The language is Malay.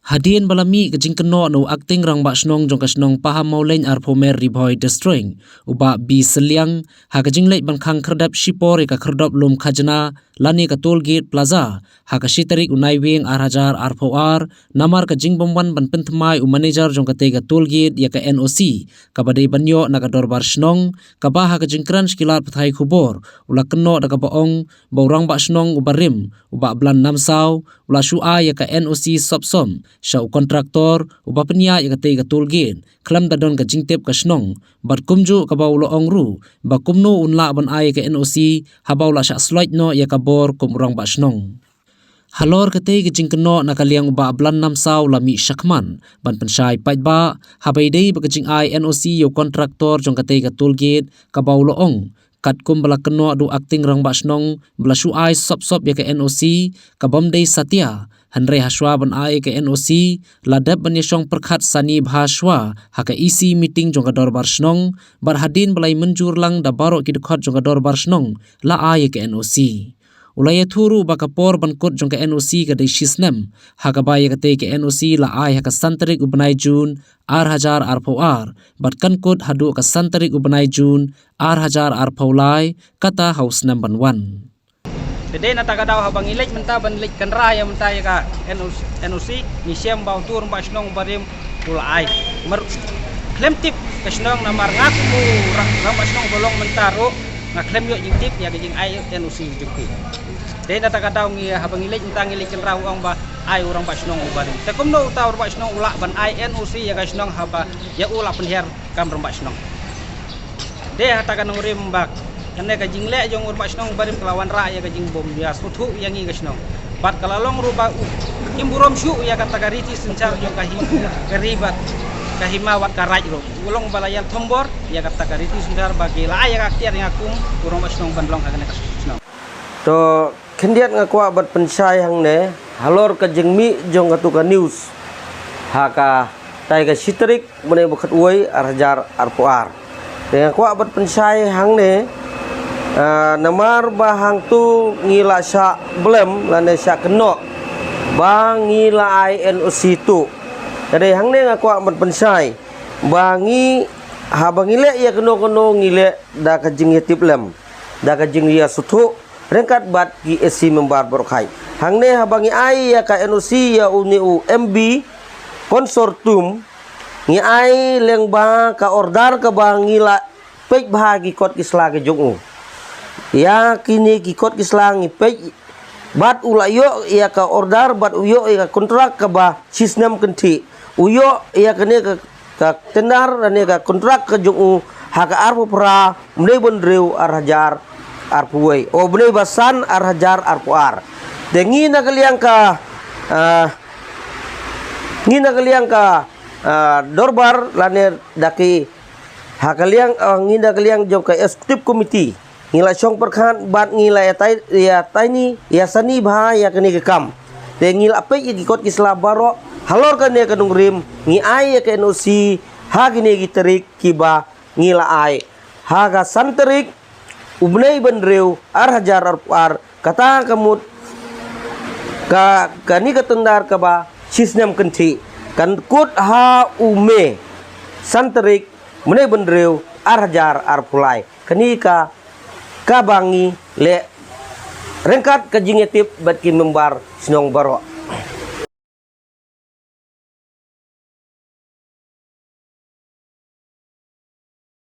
Hadien balami kajing keno no acting rang ba snong jong kasnong paham maulen ar pomer riboy destroying uba bi seliang ha kajing leit ban khang kherdap shipor ka kherdop lum khajna lani ka toll gate plaza ha ka shitarik unai wing ar hajar ar poar namar kajing bomban ban pentmai u manager jong ka tega toll gate ya ka NOC ka badai banyo na ka dorbar snong ka ba ha kajing kran skilar pathai khubor ula keno da ka baong baurang ba snong ubarim uba blan namsau ula shu'a ya ka NOC sopsom Syau kontraktor uba penya ya kate ka tulgin klam dadon ka jingtep ka snong bat kumju ka baulo ongru ba kumno unla ban ai ka NOC habaula sya sloit no ya ka bor kumrang ba snong halor kate ka jingkeno na kaliang uba blan namsaw lami syakman ban pensai pait ba habai dei ba ka jing ai NOC yo kontraktor jong kate ka tulgit ka baulo ong kat kum bala keno adu acting rang ba snong bala shu ai sop ya ka NOC ka bomdei satya Hanre Haswa ban ai ke NOC ladap ban yesong perkhat sani bhaswa ha ka EC meeting jong ka dorbar snong bar hadin balai menjur lang da baro ki dekhot jong ka dorbar snong la ai ke NOC ulaya thuru ba ka por ban kot jong ka NOC ka dei shisnem ha ka bai ka te ke NOC la ai ha ka santrik ubnai jun ar hajar ar poar bat kan kot hadu ka santrik ubnai jun ar hajar ar paulai kata house number 1 Dede na tagadaw habang ilik menta ban ilik kan raya menta ya ka NOC ni siyam baw tur ba snong barim ulay mer klem tip kasnong na marngaku rang ba snong bolong mentaro nga klem yo jing tip ya jing ay NOC jukti dede na tagadaw ngi habang ilik menta ilik kan raw ang ba ay urang ba snong barim te kumno tawr ba snong ula ban ay NOC ya kasnong haba ya ula penher kam ba snong de hatakan ngurim bak kene ka jingle jong urba snong barim kelawan ra ya ka jing bom dia sutu yang i gasnong bat kalalong ruba imburom syu ya kata gariti sencar jong ka keribat kahima wat karaj ro ulong balayal tombor ya kata gariti sencar bagi la ya ka tiar ngakum urong snong bandlong kagane ka snong to kendiat ngakwa bat pensai hang ne halor ka jengmi jong ka tuka news haka tai ka sitrik mene bukat uai arjar arpuar dengan kwa bat pensai hang ne namar bahang tu ngila syak belem lane syak keno bang ngila ai NOC tu jadi hang ne ngaku amat pensai bangi habang ngile ya keno ngile da ka jing yatip lem da ka jing ya sutu rengkat bat ki esi membar borkai hang ne habangi ai ya ka NOC ya UNIU MB konsortum ngi ai leng ba ka ordar ka bang ngila pek bahagi kot kisla ke jungu ya kini kikot kislang ipek bat ulayo ya ka ordar bat uyo ya kontrak ka ba sistem kenti uyo ya kene ka tenar ne ka kontrak ka jungu haka arpu pra mne bondreu ar hajar arpuai o mne basan ar hajar arpuar dengi na kaliang ka dorbar lane daki hakaliang nginda kaliang jong ka executive committee ngila syong perkhan bat ngila ya tani ya sani bha ya kene ke kam te ngila pe ya gikot kisla baro halor kane kanung rim ngi ai ya ke NOC ha gine giterik kiba ngila ai ha ga santerik ubnei bandreu ar hajar ar kata kamut ka kani katendar ka ba sistem kenti kan kut ha ume santerik menei bandreu ar hajar ar pulai kani ka kabangi le rengkat kajingetip bat ki membar snong baro